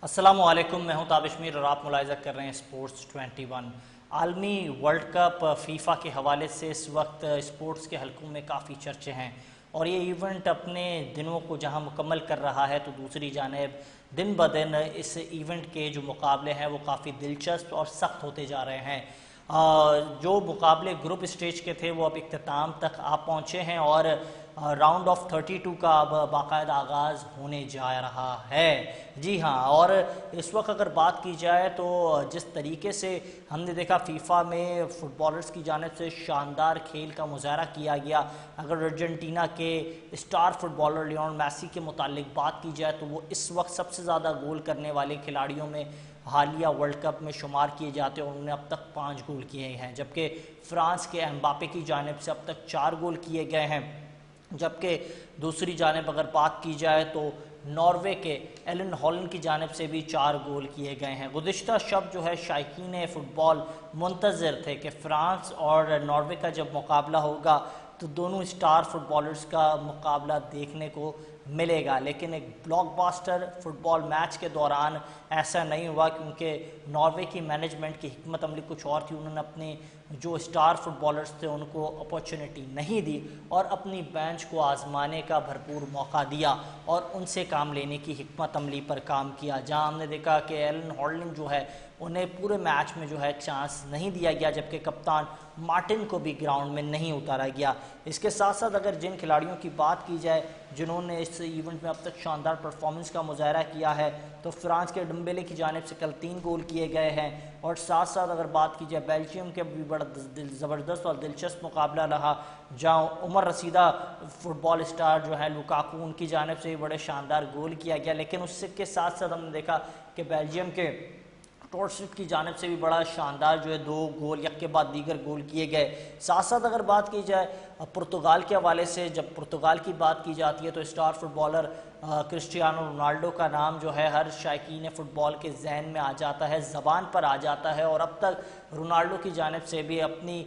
अस्सलामुअलैकुम, मैं हूं ताबिश मीर और आप मुलाहिज़ा कर रहे हैं स्पोर्ट्स 21। आलमी वर्ल्ड कप फीफा के हवाले से इस वक्त स्पोर्ट्स के हलकों में काफ़ी चर्चे हैं और ये इवेंट अपने दिनों को जहां मुकम्मल कर रहा है तो दूसरी जानिब दिन ब दिन इस इवेंट के जो मुकाबले हैं वो काफ़ी दिलचस्प और सख्त होते जा रहे हैं। जो मुकाबले ग्रुप स्टेज के थे वो अब इख्तिताम तक आ पहुँचे हैं और राउंड ऑफ 32 का अब बाकायदा आगाज़ होने जा रहा है। जी हाँ, और इस वक्त अगर बात की जाए तो जिस तरीके से हमने देखा फीफा में फ़ुटबॉलर्स की जानिब से शानदार खेल का मुजाहरा किया गया। अगर अर्जेंटीना के स्टार फुटबॉलर लियोनेल मेसी के मुतालिक बात की जाए तो वो इस वक्त सबसे ज़्यादा गोल करने वाले खिलाड़ियों में हालिया वर्ल्ड कप में शुमार किए जाते हैं और उन्होंने अब तक 5 गोल किए हैं, जबकि फ्रांस के एम्बापे की जानिब से अब तक 4 गोल किए गए हैं। जबकि दूसरी जानिब अगर बात की जाए तो नॉर्वे के एलन हॉलैंड की जानिब से भी 4 गोल किए गए हैं। गुज़िश्ता शब जो है शायकीन फ़ुटबॉल मुंतज़िर थे कि फ़्रांस और नॉर्वे का जब मुकाबला होगा तो दोनों स्टार फुटबॉलर्स का मुकाबला देखने को मिलेगा, लेकिन एक ब्लॉकबस्टर फुटबॉल मैच के दौरान ऐसा नहीं हुआ क्योंकि नॉर्वे की मैनेजमेंट की हिकमत अमली कुछ और थी। उन्होंने अपने जो स्टार फुटबॉलर्स थे उनको अपॉर्चुनिटी नहीं दी और अपनी बेंच को आजमाने का भरपूर मौका दिया और उनसे काम लेने की हिकमत अमली पर काम किया। जहां हमने देखा कि एलन हॉलैंड जो है उन्हें पूरे मैच में जो है चांस नहीं दिया गया, जबकि कप्तान मार्टिन को भी ग्राउंड में नहीं उतारा गया। इसके साथ साथ अगर जिन खिलाड़ियों की बात की जाए जिन्होंने इस इवेंट में अब तक शानदार परफॉर्मेंस का मुजाहरा किया है तो फ्रांस के डम्बेले की जानिब से कल 3 गोल किए गए हैं और साथ साथ अगर बात की जाए बेल्जियम के भी बड़ा ज़बरदस्त और दिलचस्प मुकाबला रहा, जहां उमर रसीदा फुटबॉल स्टार जो है लुकाकू उनकी जानिब से भी बड़े शानदार गोल किया गया। लेकिन उससे के साथ साथ हमने देखा कि बेल्जियम के टॉर्सिफ की जानिब से भी बड़ा शानदार जो है 2 गोल एक के बाद दीगर गोल किए गए। साथ साथ अगर बात की जाए पुर्तगाल के हवाले से, जब पुर्तगाल की बात की जाती है तो स्टार फुटबॉलर क्रिस्टियानो रोनाल्डो का नाम जो है हर शायकीन फ़ुटबॉल के जहन में आ जाता है, ज़बान पर आ जाता है और अब तक रोनाल्डो की जानिब से भी अपनी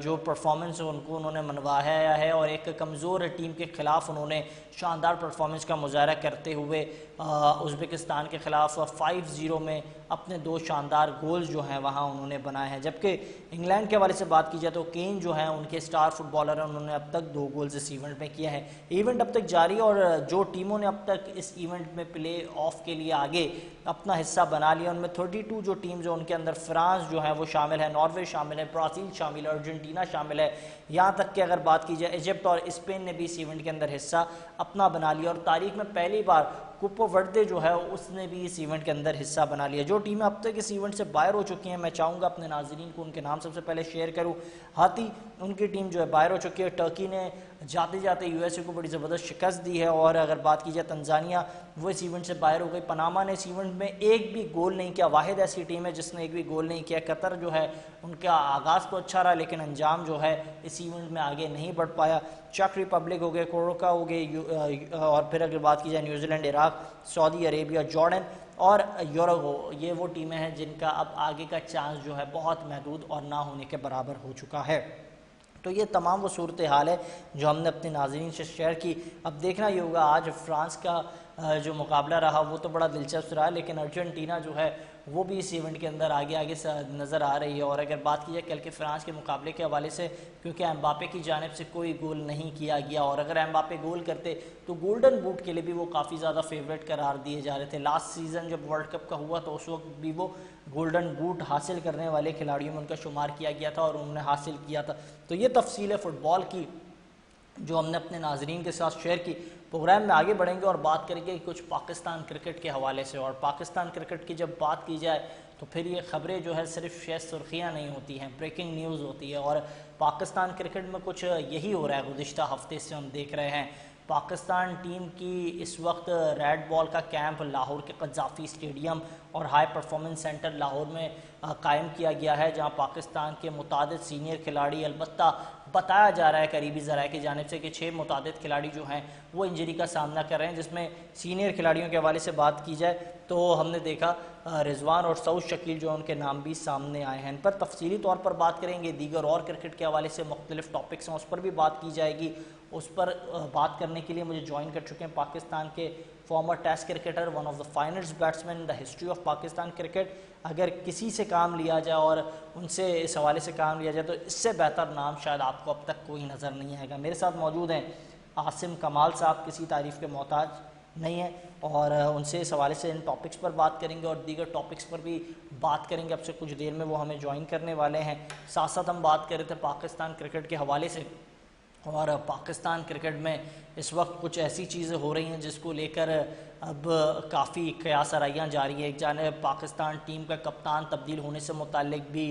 जो परफॉर्मेंस है उनको उन्होंने मनवाया है और एक कमज़ोर टीम के ख़िलाफ़ उन्होंने शानदार परफॉर्मेंस का मुजाहरा करते हुए उज़्बेकिस्तान के ख़िलाफ़ 5-0 में अपने 2 शानदार गोल जो हैं वहाँ उन्होंने बनाए हैं। जबकि इंग्लैंड के हवाले से बात की जाए तो केन जो हैं उनके स्टार फुटबॉलर हैं, उन्होंने अब तक 2 गोल्स इस इवेंट में किए हैं। इवेंट अब तक जारी और जो टीमों ने अब तक इस इवेंट में प्ले ऑफ के लिए आगे अपना हिस्सा बना लिया उनमें 32 जो टीम जो उनके अंदर फ्रांस जो है वो शामिल है, नॉर्वे शामिल है, ब्राज़ील शामिल है, अर्जेंटीना शामिल है। यहाँ तक कि अगर बात की जाए इजिप्ट और स्पेन ने भी इस इवेंट के अंदर हिस्सा अपना बना लिया और तारीख में पहली बार कोपो वर्दे जो है उसने भी इस इवेंट के अंदर हिस्सा बना लिया। जो टीमें अब तक इस इवेंट से बाहर हो चुकी हैं मैं चाहूँगा अपने नाजरीन को उनके नाम सबसे पहले शेयर करूँ। हाथी उनकी टीम जो है बाहर हो चुकी है, टर्की ने जाते जाते यूएसए को बड़ी ज़बरदस्त शिकस्त दी है और अगर बात की जाए तंजानिया वो इस इवेंट से बाहर हो गई। पनामा ने इस इवेंट में एक भी गोल नहीं किया, वाहिद ऐसी टीम है जिसने एक भी गोल नहीं किया। कतर जो है उनका आगाज़ तो अच्छा रहा लेकिन अंजाम जो है इस इवेंट में आगे नहीं बढ़ पाया। चेक रिपब्लिक हो गए, कोरोका हो गए और फिर अगर बात की जाए New Zealand, Iraq, Saudi Arabia, Jordan और यूरुग्वे, ये वो टीमें हैं जिनका अब आगे का चांस जो है बहुत महदूद और ना होने के बराबर हो चुका है। तो ये तमाम वो सूरत हाल है जो हमने अपने नाज़रीन से शेयर की। अब देखना ये होगा आज फ्रांस का जो मुकाबला रहा वो तो बड़ा दिलचस्प रहा, लेकिन अर्जेंटीना जो है वो भी इस इवेंट के अंदर आगे आगे से नज़र आ रही है। और अगर बात की जाए कल के फ्रांस के मुकाबले के हवाले से, क्योंकि एम्बापे की जानिब से कोई गोल नहीं किया गया और अगर एम्बापे गोल करते तो गोल्डन बूट के लिए भी वो काफ़ी ज़्यादा फेवरेट करार दिए जा रहे थे। लास्ट सीज़न जब वर्ल्ड कप का हुआ तो उस वक्त भी वो गोल्डन बूट हासिल करने वाले खिलाड़ियों में उनका शुमार किया गया था और उन्होंने हासिल किया था। तो ये तफसील है फ़ुटबॉल की जो हमने अपने नाजरीन के साथ शेयर की। प्रोग्राम में आगे बढ़ेंगे और बात करेंगे कुछ पाकिस्तान क्रिकेट के हवाले से। और पाकिस्तान क्रिकेट की जब बात की जाए तो फिर ये ख़बरें जो है सिर्फ शायद सुर्खियाँ नहीं होती हैं, ब्रेकिंग न्यूज़ होती है और पाकिस्तान क्रिकेट में कुछ यही हो रहा है। गुज़िश्ता हफ्ते से हम देख रहे हैं पाकिस्तान टीम की इस वक्त रेड बॉल का कैंप लाहौर के क़ज़ाफ़ी स्टेडियम और हाई परफॉर्मेंस सेंटर लाहौर में कायम किया गया है, जहां पाकिस्तान के मुतादिद सीनियर खिलाड़ी, अलबत्ता बताया जा रहा है करीबी ज़राए की जानिब से कि 6 मुतादिद खिलाड़ी जो हैं वो इंजरी का सामना कर रहे हैं। जिसमें सीनियर खिलाड़ियों के हवाले से बात की जाए तो हमने देखा रिजवान और सऊद शकील जो उनके नाम भी सामने आए हैं। इन पर तफसीली तौर पर बात करेंगे, दीगर और क्रिकेट के हवाले से मुख्तलिफ टॉपिक्स हैं उस पर भी बात की जाएगी। उस पर बात करने के लिए मुझे ज्वाइन कर चुके हैं पाकिस्तान के former test cricketer, one of the finest batsman in the history of Pakistan cricket. अगर किसी से काम लिया जाए और उनसे इस हवाले से काम लिया जाए तो इससे बेहतर नाम शायद आपको अब तक कोई नज़र नहीं आएगा। मेरे साथ मौजूद हैं आसिम कमाल साहब, किसी तारीफ़ के मोहताज नहीं है, और उनसे इस हवाले से इन टॉपिक्स पर बात करेंगे और दीगर टॉपिक्स पर भी बात करेंगे। अब से कुछ देर में वो हमें ज्वाइन करने वाले हैं। साथ साथ हम बात कर रहे थे पाकिस्तान क्रिकेट के हवाले से, और पाकिस्तान क्रिकेट में इस वक्त कुछ ऐसी चीज़ें हो रही हैं जिसको लेकर अब काफ़ी कयास आराइयाँ जारी है। एक जानिब पाकिस्तान टीम का कप्तान तब्दील होने से मुतालिक भी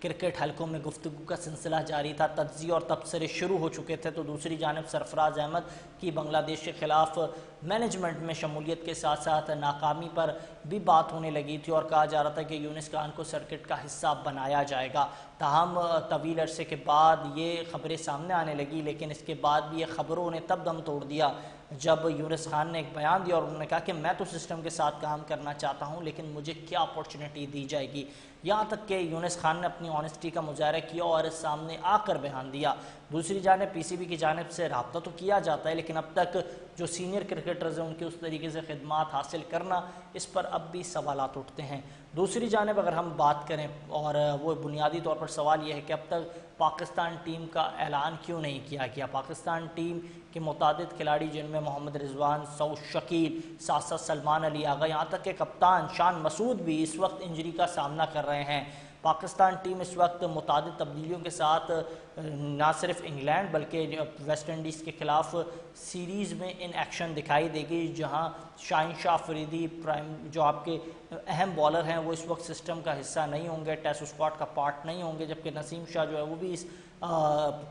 क्रिकेट हलकों में गुफ्तगू का सिलसिला जारी था, तज्ज़िये और तबसरे शुरू हो चुके थे। तो दूसरी जानिब सरफराज अहमद की बांग्लादेश के ख़िलाफ़ मैनेजमेंट में शमूलियत के साथ साथ नाकामी पर भी बात होने लगी थी और कहा जा रहा था कि यूनिस खान को सर्किट का हिस्सा बनाया जाएगा। ताहम तवील अरसे के बाद ये ख़बरें सामने आने लगी, लेकिन इसके बाद भी ये ख़बरों ने तब दम तोड़ दिया जब यूनिस खान ने एक बयान दिया और उन्होंने कहा कि मैं तो सिस्टम के साथ काम करना चाहता हूं, लेकिन मुझे क्या अपॉर्चुनिटी दी जाएगी। यहाँ तक कि यूनिस खान ने अपनी ऑनेस्टी का मुजाहरा किया और सामने आकर बयान दिया। दूसरी जानिब पीसीबी की जानिब से रब्ता तो किया जाता है, लेकिन अब तक जो सीनियर क्रिकेटर्स हैं उनकी उस तरीके से खिदमात हासिल करना, इस पर अब भी सवालात उठते हैं। दूसरी जानिब अगर हम बात करें, और वो बुनियादी तौर पर सवाल यह है कि अब तक पाकिस्तान टीम का ऐलान क्यों नहीं किया गया। पाकिस्तान टीम के मुतादिद खिलाड़ी जिनमें मोहम्मद रिजवान, सऊद शकील, साथ साथ सलमान अली आगा, यहाँ तक के कप्तान शान मसूद भी इस वक्त इंजरी का सामना कर रहे हैं। पाकिस्तान टीम इस वक्त मुतादिद तब्दीलियों के साथ ना सिर्फ इंग्लैंड बल्कि वेस्ट इंडीज़ के ख़िलाफ़ सीरीज़ में इन एक्शन दिखाई देगी, जहां शाहीन शाह अफरीदी प्राइम जो आपके अहम बॉलर हैं वो इस वक्त सिस्टम का हिस्सा नहीं होंगे, टेस्ट स्क्वाड का पार्ट नहीं होंगे, जबकि नसीम शाह जो है वो भी इस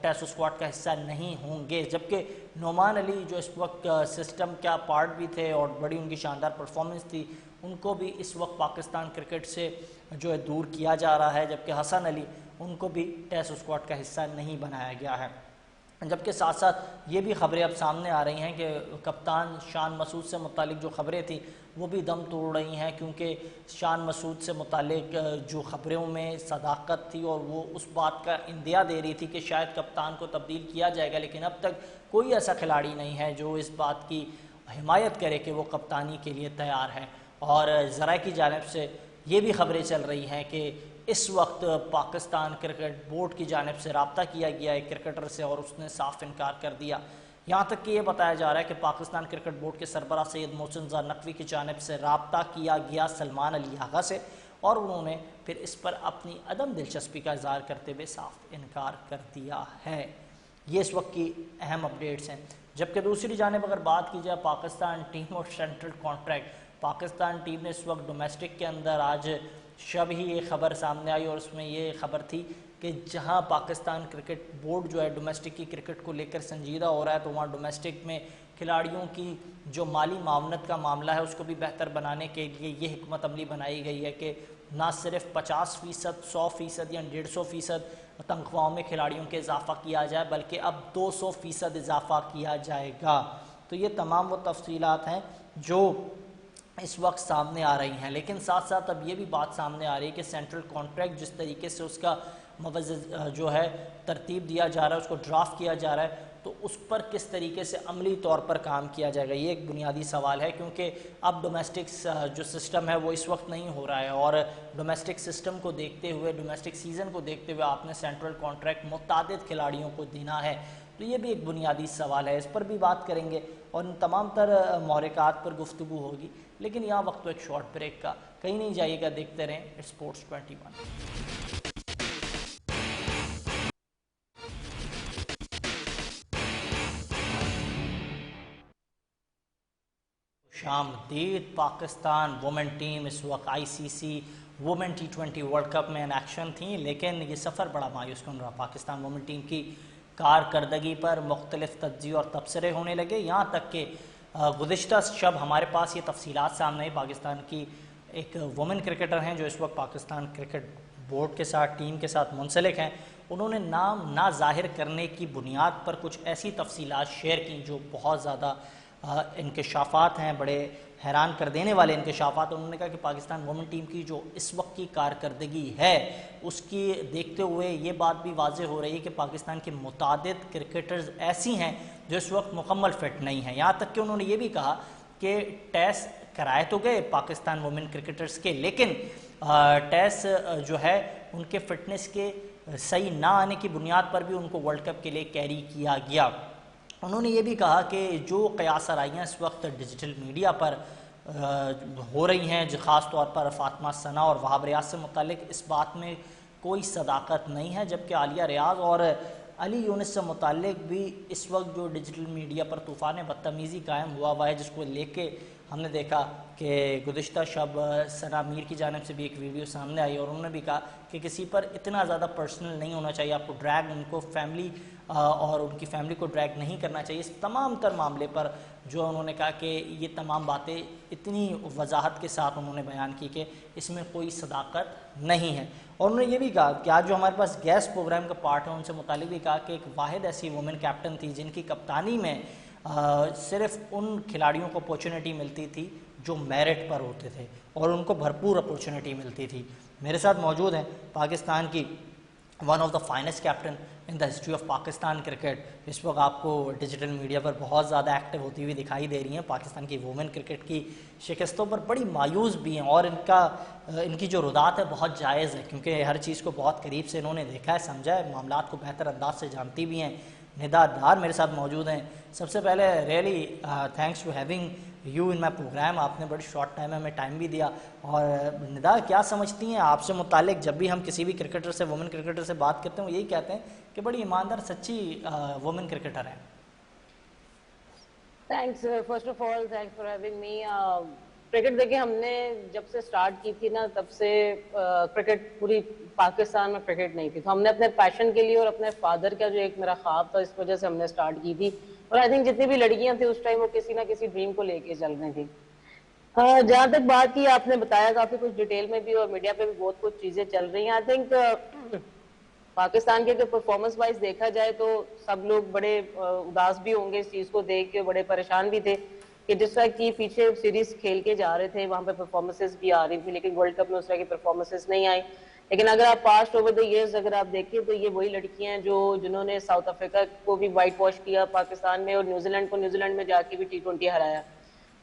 टेस्ट स्क्वाड का हिस्सा नहीं होंगे, जबकि नोमान अली जो इस वक्त सिस्टम का पार्ट भी थे और बड़ी उनकी शानदार परफॉर्मेंस थी, उनको भी इस वक्त पाकिस्तान क्रिकेट से जो है दूर किया जा रहा है, जबकि हसन अली उनको भी टेस्ट स्क्वाड का हिस्सा नहीं बनाया गया है। जबकि साथ साथ ये भी खबरें अब सामने आ रही हैं कि कप्तान शान मसूद से मुतालिक जो खबरें थी वो भी दम तोड़ रही हैं, क्योंकि शान मसूद से मुतालिक जो खबरों में सदाकत थी और वो उस बात का इंदिया दे रही थी कि शायद कप्तान को तब्दील किया जाएगा, लेकिन अब तक कोई ऐसा खिलाड़ी नहीं है जो इस बात की हिमायत करे कि वो कप्तानी के लिए तैयार है। और ज़रा की जानिब से ये भी खबरें चल रही हैं कि इस वक्त पाकिस्तान क्रिकेट बोर्ड की जानिब से रब्ता किया गया है क्रिकेटर से और उसने साफ इनकार कर दिया। यहाँ तक कि ये बताया जा रहा है कि पाकिस्तान क्रिकेट बोर्ड के सरबराह सैयद मोहसिन ज़र नकवी की जानिब से रब्ता किया गया सलमान अली आगा से, और उन्होंने फिर इस पर अपनी अदम दिलचस्पी का इज़हार करते हुए साफ इनकार कर दिया है। ये इस वक्त की अहम अपडेट्स हैं। जबकि दूसरी जानिब अगर बात की जाए पाकिस्तान टीम और सेंट्रल कॉन्ट्रैक्ट, पाकिस्तान टीम ने इस वक्त डोमेस्टिक के अंदर आज शब ही ये खबर सामने आई और उसमें ये खबर थी कि जहां पाकिस्तान क्रिकेट बोर्ड जो है डोमेस्टिक की क्रिकेट को लेकर संजीदा हो रहा है, तो वहाँ डोमेस्टिक में खिलाड़ियों की जो माली मावनत का मामला है उसको भी बेहतर बनाने के लिए ये हिकमत अमली बनाई गई है कि ना सिर्फ 50%, 100% या 150% तनख्वाहों में खिलाड़ियों के इजाफा किया जाए, बल्कि अब 200% इजाफा किया जाएगा। तो ये तमाम वो तफसीलात हैं जो इस वक्त सामने आ रही हैं। लेकिन साथ साथ अब ये भी बात सामने आ रही है कि सेंट्रल कॉन्ट्रैक्ट जिस तरीके से उसका जो है तरतीब दिया जा रहा है, उसको ड्राफ्ट किया जा रहा है, तो उस पर किस तरीके से अमली तौर पर काम किया जाएगा, ये एक बुनियादी सवाल है। क्योंकि अब डोमेस्टिक जो सिस्टम है वो इस वक्त नहीं हो रहा है, और डोमेस्टिक सिस्टम को देखते हुए, डोमेस्टिक सीज़न को देखते हुए आपने सेंट्रल कॉन्ट्रैक्ट मुतादिद खिलाड़ियों को देना है, तो ये भी एक बुनियादी सवाल है। इस पर भी बात करेंगे और इन तमाम तर महरक़ात पर गुफ्तगू होगी। लेकिन यहाँ वक्त तो एक शॉर्ट ब्रेक का, कहीं नहीं जाइएगा, देखते रहें स्पोर्ट्स 21। शामदीद। पाकिस्तान वुमेन टीम इस वक्त ICC women T20 world cup में इन एक्शन थी, लेकिन ये सफ़र बड़ा मायूस कन रहा। पाकिस्तान वुमेन टीम की कारकर्दगी पर मुख्तलिफ तज्ज़िये और तबसरे होने लगे। यहाँ तक कि गुज़िश्ता शब हमारे पास ये तफसीलात सामने आई, पाकिस्तान की एक वुमेन क्रिकेटर हैं जो इस वक्त पाकिस्तान क्रिकेट बोर्ड के साथ, टीम के साथ मुंसलिक हैं, उन्होंने नाम ना ज़ाहिर करने की बुनियाद पर कुछ ऐसी तफसीलात शेयर की जो बहुत ज़्यादा इंकशाफात हैं, बड़े हैरान कर देने वाले इंकशाफात। उन्होंने कहा कि पाकिस्तान वुमेन टीम की जो इस वक्त की कारकर्दगी है उसकी देखते हुए ये बात भी वाज़ेह हो रही है कि पाकिस्तान के मुतादिद क्रिकेटर्स ऐसी हैं जो इस वक्त मुकम्मल फिट नहीं हैं। यहाँ तक कि उन्होंने ये भी कहा कि टेस्ट कराए तो गए पाकिस्तान वुमेन क्रिकेटर्स के, लेकिन टेस्ट जो है उनके फिटनेस के सही ना आने की बुनियाद पर भी उनको वर्ल्ड कप के लिए कैरी किया गया। उन्होंने ये भी कहा कि जो क़यास आराइयाँ इस वक्त डिजिटल मीडिया पर हो रही हैं, जो ख़ास तौर पर फातिमा सना और वहाब रियाज से मुतालिक, इस बात में कोई सदाकत नहीं है, जबकि आलिया रियाज और अली यूनिस से मुतालिक भी इस वक्त जो डिजिटल मीडिया पर तूफ़ान बदतमीज़ी कायम हुआ है, जिसको लेके हमने देखा कि गुज़िश्ता शब सना मीर की जानिब से भी एक वीडियो सामने आई और उन्होंने भी कहा कि किसी पर इतना ज़्यादा पर्सनल नहीं होना चाहिए, आपको ड्रैग उनको फैमिली और उनकी फैमिली को ड्रैग नहीं करना चाहिए। इस तमाम तर मामले पर जो उन्होंने कहा कि ये तमाम बातें इतनी वजाहत के साथ उन्होंने बयान की कि इसमें कोई सदाकत नहीं है। और उन्होंने ये भी कहा कि आज जो हमारे पास गेस्ट प्रोग्राम का पार्ट है उनसे मुतालिक भी कहा कि एक वाहिद ऐसी वुमेन कैप्टन थी जिनकी कप्तानी में सिर्फ उन खिलाड़ियों को अपॉर्चुनिटी मिलती थी जो मेरिट पर होते थे और उनको भरपूर अपॉर्चुनिटी मिलती थी। मेरे साथ मौजूद हैं पाकिस्तान की one of the finest captain in the history of Pakistan cricket, इस वक्त आपको डिजिटल मीडिया पर बहुत ज़्यादा एक्टिव होती हुई दिखाई दे रही हैं। पाकिस्तान की वुमेन क्रिकेट की शिकस्तों पर बड़ी मायूस भी हैं और इनकी जो रुदात है बहुत जायज़ है, क्योंकि हर चीज़ को बहुत करीब से इन्होंने देखा है, समझा है, मामलात को बेहतर अंदाज से जानती भी हैं। निदा डार मेरे साथ मौजूद हैं। सबसे पहले really thanks to having you in my programme. आपने बड़ी शॉर्ट टाइम में हमें टाइम भी दिया। और निदा, क्या समझती हैं आपसे मुतालिक, जब भी हम किसी भी क्रिकेटर से, वुमेन क्रिकेटर से बात करते हैं, वो यही कहते हैं कि बड़ी ईमानदार सच्ची वुमेन क्रिकेटर है। Thanks, first of all thanks for having me. Cricket देखिए, हमने जब से स्टार्ट की थी ना, तब से क्रिकेट पूरी पाकिस्तान में क्रिकेट नहीं थी, तो हमने अपने पैशन के लिए और अपने फादर का जो एक मेरा ख्वाब था, इस वजह से हमने स्टार्ट की थी। और आई थिंक जितनी भी लड़कियां थी उस टाइम वो किसी ना किसी ड्रीम को लेके चल रही थी। जहां तक बात की, आपने बताया काफी कुछ डिटेल में भी और मीडिया पे भी बहुत कुछ चीजें चल रही हैं। आई थिंक पाकिस्तान के अगर परफॉर्मेंस वाइज देखा जाए तो सब लोग बड़े उदास भी होंगे इस चीज को देख के, बड़े परेशान भी थे कि जिस तरह की पीछे सीरीज खेल के जा रहे थे वहां पे परफॉर्मेंसेस भी आ रही थी, लेकिन वर्ल्ड कप में उस तरह की परफॉर्मेंसेस नहीं आई। लेकिन अगर आप पास्ट ओवर द इयर्स अगर आप देखें तो ये वही लड़कियां हैं जो जिन्होंने साउथ अफ्रीका को भी व्हाइट वॉश किया पाकिस्तान में, और न्यूजीलैंड को न्यूजीलैंड में जाके भी T20 हराया।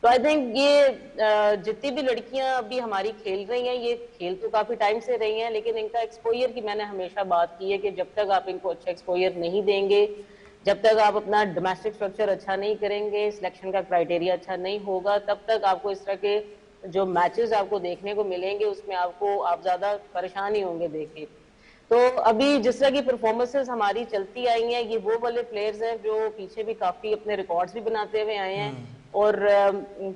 तो आई थिंक ये जितनी भी लड़कियां अभी हमारी खेल रही हैं, ये खेल तो काफी टाइम से रही हैं, लेकिन इनका एक्सपोजर की मैंने हमेशा बात की है कि जब तक आप इनको अच्छा एक्सपोजर नहीं देंगे, जब तक आप अपना डोमेस्टिक स्ट्रक्चर अच्छा नहीं करेंगे, सिलेक्शन का क्राइटेरिया अच्छा नहीं होगा, तब तक आपको इस तरह के जो मैचेस आपको देखने को मिलेंगे उसमें आप ज्यादा परेशान ही होंगे देख के। तो अभी जिस तरह की परफॉर्मेंसेस हमारी चलती आई हैं, ये वो वाले प्लेयर्स हैं जो पीछे भी काफी अपने रिकॉर्ड्स भी बनाते हुए आए हैं और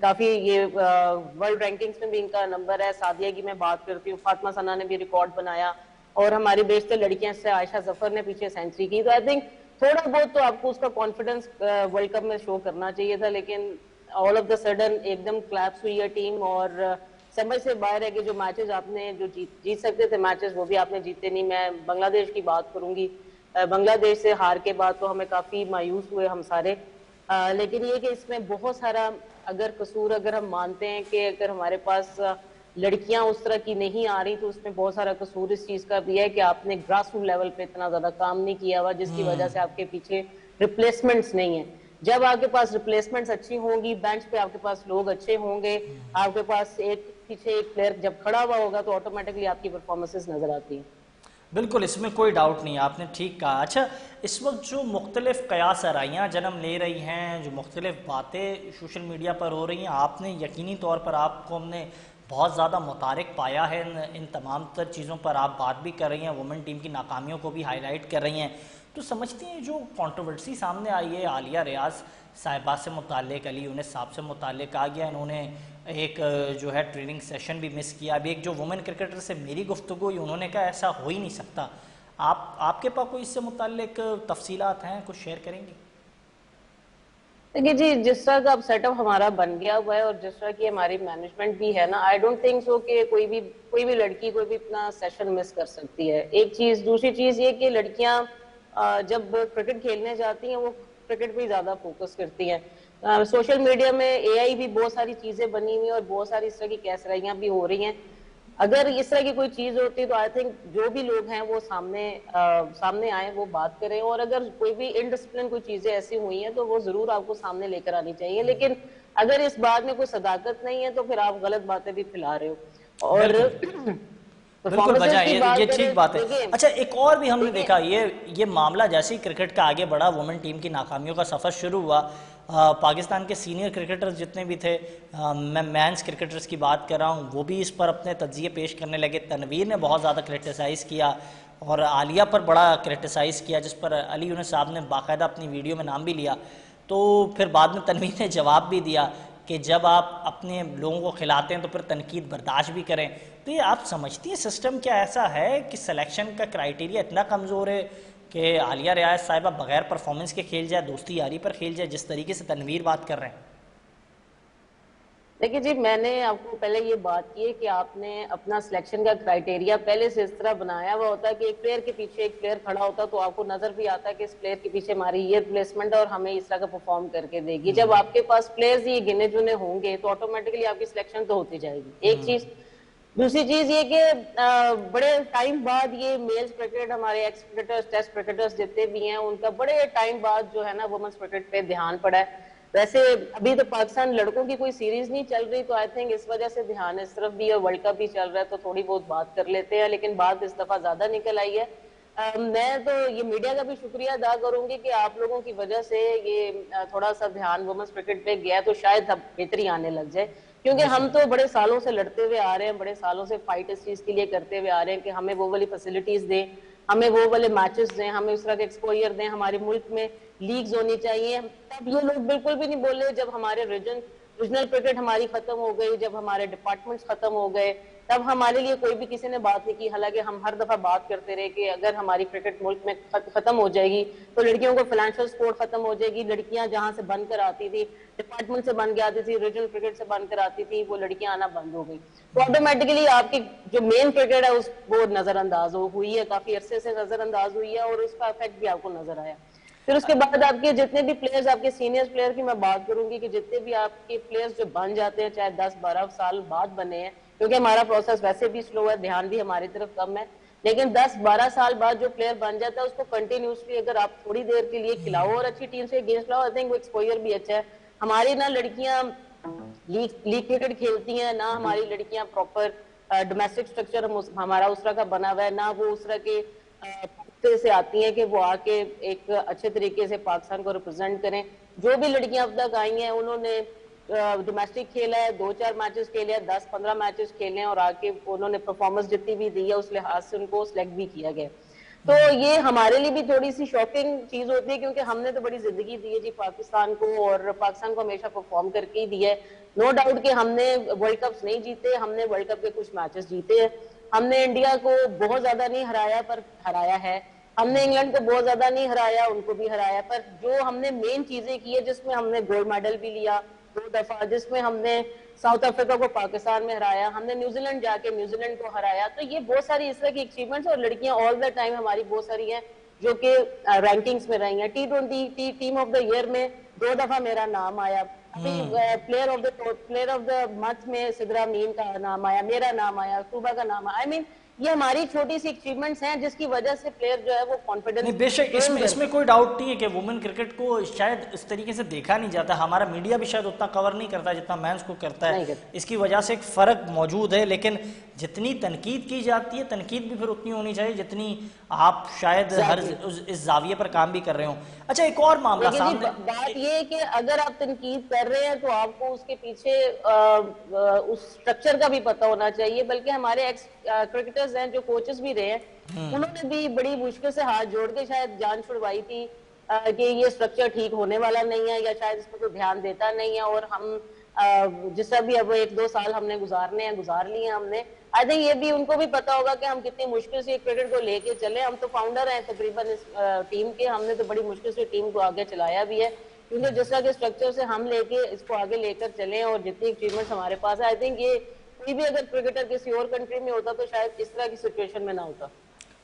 काफी ये वर्ल्ड रैंकिंग्स में भी इनका नंबर है। सादिया की मैं बात करती हूँ, फातिमा सना ने भी रिकॉर्ड बनाया और हमारी बेशतर लड़कियां से आयशा जफर ने पीछे सेंचुरी की। तो आई थिंक थोड़ा बहुत तो आपको उसका कॉन्फिडेंस वर्ल्ड कप में शो करना चाहिए था, लेकिन ऑल ऑफ द सडन एकदम क्लैप्स हुई है टीम और समझ से बाहर है कि जो मैचेस आपने जो जीत सकते थे मैचेस वो भी आपने जीते नहीं। मैं बांग्लादेश की बात करूंगी, बांग्लादेश से हार के बाद तो हमें काफी मायूस हुए हम सारे, लेकिन ये कि इसमें बहुत सारा अगर कसूर अगर हम मानते हैं कि अगर हमारे पास लड़कियां उस तरह की नहीं आ रही तो उसमें बहुत सारा कसूर इस चीज का भी है कि आपने ग्रास रूट लेवल पे इतना ज्यादा काम नहीं किया हुआ, जिसकी वजह से आपके पीछे रिप्लेसमेंट्स नहीं है। जब आपके पास रिप्लेसमेंट्स अच्छी होंगी, बेंच पे आपके पास लोग अच्छे होंगे, आपके पास एक पीछे एक प्लेयर जब खड़ा हुआ होगा तो ऑटोमेटिकली आपकी परफॉर्मेंसेस नजर आती है। बिल्कुल, इसमें कोई डाउट नहीं है, आपने ठीक कहा। अच्छा, इस वक्त जो मुख्तलिफ कयास आराइयाँ जन्म ले रही हैं, जो मुख्तलिफ बातें सोशल मीडिया पर हो रही हैं, आपने यकीनी तौर पर आपको हमने बहुत ज़्यादा मुतारिक पाया है इन तमाम तर चीज़ों पर आप बात भी कर रही हैं, वुमेन टीम की नाकामियों को भी हाईलाइट कर रही हैं। तो समझती हैं जो कंट्रोवर्सी सामने आई है आलिया रियाज साहिबा से मुतालिक, अली यूनिस साहब से मुतालिक आ गया, इन्होंने एक जो है ट्रेनिंग सेशन भी मिस किया। अभी एक जो वुमेन क्रिकेटर से मेरी गुफ्तगू हुई, उन्होंने कहा ऐसा हो ही नहीं सकता। आपके पास कोई इससे मुतालिक तफसीलात हैं, कुछ शेयर करेंगे? देखिए जी, जिस तरह का अब सेटअप हमारा बन गया हुआ है और जिस तरह की हमारी मैनेजमेंट भी है ना, आई डोंट थिंक सो कि कोई भी लड़की कोई भी इतना सेशन मिस कर सकती है। एक चीज, दूसरी चीज ये कि लड़कियां जब क्रिकेट खेलने जाती हैं वो क्रिकेट पे ज्यादा फोकस करती हैं। सोशल मीडिया में एआई भी बहुत सारी चीजें बनी हुई हैं और बहुत सारी इस तरह की कैसराइयां भी हो रही हैं। अगर इस तरह की कोई चीज होती है तो आई थिंक जो भी लोग हैं वो सामने आए, वो बात करें, और अगर कोई भी इनडिसिप्लिन कोई चीजें ऐसी हुई हैं तो वो जरूर आपको सामने लेकर आनी चाहिए। लेकिन अगर इस बात में कोई सदाकत नहीं है तो फिर आप गलत बातें भी फैला रहे हो। और बिल्कुल बिल्कुल परफॉर्मेंसेस वजह की ये बात ठीक करें, बात है। देखिए अच्छा, एक और भी हमने देखिए देखा, ये मामला जैसे ही क्रिकेट का आगे बढ़ा, वुमेन टीम की नाकामियों का सफ़र शुरू हुआ, पाकिस्तान के सीनियर क्रिकेटर्स जितने भी थे, मैं मेंस क्रिकेटर्स की बात कर रहा हूँ, वो भी इस पर अपने तज्जिए पेश करने लगे। तनवीर ने बहुत ज़्यादा क्रिटिसाइज़ किया और आलिया पर बड़ा क्रिटिसाइज़ किया, जिस पर अली यूनुस साहब ने बाकायदा अपनी वीडियो में नाम भी लिया। तो फिर बाद में तनवीर ने जवाब भी दिया कि जब आप अपने लोगों को खिलाते हैं तो फिर तनकीद बर्दाश्त भी करें। तो ये आप समझती हैं सिस्टम क्या ऐसा है कि सिलेक्शन का क्राइटेरिया इतना कमज़ोर है कि आलिया रियाज साहिबा बगैर परफॉर्मेंस के खेल जाए, दोस्ती यारी पर खेल जाए, जिस तरीके से तनवीर बात कर रहे हैं? देखिए जी, मैंने आपको पहले ये बात की है कि आपने अपना सिलेक्शन का क्राइटेरिया पहले से इस तरह बनाया हुआ होता है कि एक प्लेयर के पीछे एक प्लेयर खड़ा होता है तो आपको नजर भी आता है कि इस प्लेयर के पीछे हमारी ये प्लेसमेंट है और हमें इस तरह का परफॉर्म करके देगी। जब आपके पास प्लेयर्स ये गिने चुने होंगे तो ऑटोमेटिकली आपकी सिलेक्शन तो होती जाएगी, एक चीज। दूसरी चीज ये कि बड़े टाइम बाद ये मेल्स क्रिकेट, हमारे एक्स क्रिकेटर्स, टेस्ट क्रिकेटर्स जितने भी हैं, उनका बड़े टाइम बाद जो है ना वुमेन्स क्रिकेट पे ध्यान पड़ा है। वैसे अभी तो पाकिस्तान लड़कों की कोई सीरीज नहीं चल रही तो आई थिंक इस वजह से ध्यान इस तरफ भी, और वर्ल्ड कप भी चल रहा है तो थोड़ी बहुत बात कर लेते हैं, लेकिन बात इस दफा ज्यादा निकल आई है। मैं तो ये मीडिया का भी शुक्रिया अदा करूंगी कि आप लोगों की वजह से ये थोड़ा सा ध्यान वुमेन्स क्रिकेट पे गया, तो शायद अब बेहतरी आने लग जाए। क्योंकि हम तो बड़े सालों से लड़ते हुए आ रहे हैं, बड़े सालों से फाइट इस चीज के लिए करते हुए आ रहे हैं कि हमें वो वाली फैसिलिटीज दें, हमें वो वाले मैचेस दें, हमें उस तरह के एक्सपोजर दें, हमारे मुल्क में लीग्स होनी चाहिए। तब ये लोग बिल्कुल भी नहीं बोले जब हमारे रीजनल क्रिकेट हमारी खत्म हो गई, जब हमारे डिपार्टमेंट्स खत्म हो गए, तब हमारे लिए कोई भी किसी ने बात नहीं की। हालांकि हम हर दफा बात करते रहे कि अगर हमारी क्रिकेट मुल्क में खत्म हो जाएगी तो लड़कियों को फाइनेंशियल सपोर्ट खत्म हो जाएगी। लड़कियां जहां से बनकर आती थी, डिपार्टमेंट से बन के आती थी, रीजनल क्रिकेट से बनकर आती थी, वो लड़कियां आना बंद हो गई, तो ऑटोमेटिकली आपकी जो मेन क्रिकेट है उस वो नजरअंदाज हुई है, काफी अरसे से नजरअंदाज हुई है, और उसका इफेक्ट भी आपको नजर आया। फिर उसके बाद आपके जितने भी प्लेयर्स, आपके सीनियर प्लेयर की मैं बात करूंगी कि जितने भी आपके प्लेयर्स जो बन जाते हैं, चाहे 10-12 साल बाद बने हैं, क्योंकि हमारा प्रोसेस वैसे भी स्लो है, ध्यान भी हमारी तरफ कम है, लेकिन 10-12 साल बाद जो प्लेयर बन जाता है उसको कंटिन्यूसली अगर आप थोड़ी देर के लिए खिलाओ और अच्छी टीम से अगेंस्ट लाओ, आई थिंक वो एक्सपोजर भी अच्छा है। हमारी ना लड़कियां लीग क्रिकेट खेलती हैं, ना हमारी लड़कियां प्रॉपर डोमेस्टिक स्ट्रक्चर हमारा उस तरह का बना हुआ है, ना वो उस तरह के से आती हैं कि वो आके एक अच्छे तरीके से पाकिस्तान को रिप्रेजेंट करें। जो भी लड़कियां अब तक आई हैं उन्होंने डोमेस्टिक खेला है, 2-4 मैचेस खेले हैं, 10-15 मैचेस खेले हैं, और आके उन्होंने परफॉर्मेंस जितनी भी दी है उस लिहाज से उनको सिलेक्ट भी किया गया। तो ये हमारे लिए भी थोड़ी सी शॉकिंग चीज होती है, क्योंकि हमने तो बड़ी जिंदगी दी है जी पाकिस्तान को, और पाकिस्तान को हमेशा परफॉर्म करके ही दिया है। नो डाउट कि हमने वर्ल्ड कप नहीं जीते, हमने वर्ल्ड कप के कुछ मैचेस जीते हैं, हमने इंडिया को बहुत ज्यादा नहीं हराया पर हराया है, हमने इंग्लैंड को बहुत ज्यादा नहीं हराया, उनको भी हराया, पर जो हमने मेन चीजें की है जिसमें हमने गोल्ड मेडल भी लिया 2 दफा, जिसमें हमने साउथ अफ्रीका को पाकिस्तान में हराया, हमने न्यूजीलैंड जाके न्यूजीलैंड को हराया, तो ये बहुत सारी इस तरह की अचीवमेंट्स, और लड़कियां ऑल द टाइम हमारी बहुत सारी हैं जो कि रैंकिंग्स में रही हैं। T20 team of the year में 2 दफा मेरा नाम आया, अभी प्लेयर ऑफ द मंथ में सिद्रा मीन का नाम आया, मेरा नाम आया, सुबह का नाम आया। आई मीन ये हमारी छोटी सी अचीवमेंट्स हैं जिसकी वजह से प्लेयर जो है वो कॉन्फिडेंस। नहीं, बेशक इसमें कोई डाउट नहीं है कि वुमेन क्रिकेट को शायद इस तरीके से देखा नहीं जाता, हमारा मीडिया भी शायद उतना कवर नहीं करता जितना मेंस को करता है, इसकी वजह से एक फ़र्क मौजूद है। लेकिन जितनी तनकीद की जाती है, तनकीद भी फिर उतनी होनी चाहिए जितनी आप शायद हर इस जाविये पर काम भी कर रहे हो। अच्छा, एक और मामला सामने, बात ये है कि अगर आप तनकीद कर रहे हैं तो आपको उसके पीछे उस स्ट्रक्चर का भी पता होना चाहिए। बल्कि हमारे एक्स क्रिकेटर्स हैं जो कोचेस भी रहे हैं, उन्होंने भी बड़ी मुश्किल से हाथ जोड़ के शायद जान छुड़वाई थी कि ये स्ट्रक्चर ठीक होने वाला नहीं है, या शायद इस पर कोई ध्यान देता नहीं है, और हम जिस तरह भी अब 1-2 साल हमने गुजार लिए हमने, आई थिंक ये भी उनको भी पता होगा कि हम कितनी मुश्किल से क्रिकेट को लेके चले। हम तो फाउंडर हैं तकरीबन इस टीम के, हमने तो बड़ी मुश्किल से टीम को आगे चलाया भी है, क्योंकि जिस तरह के स्ट्रक्चर से हम लेके इसको आगे लेकर चले और जितनी अचीवमेंट्स हमारे पास है, आई थिंक ये कोई भी अगर क्रिकेटर किसी और कंट्री में होता तो शायद इस तरह की सिचुएशन में ना होता।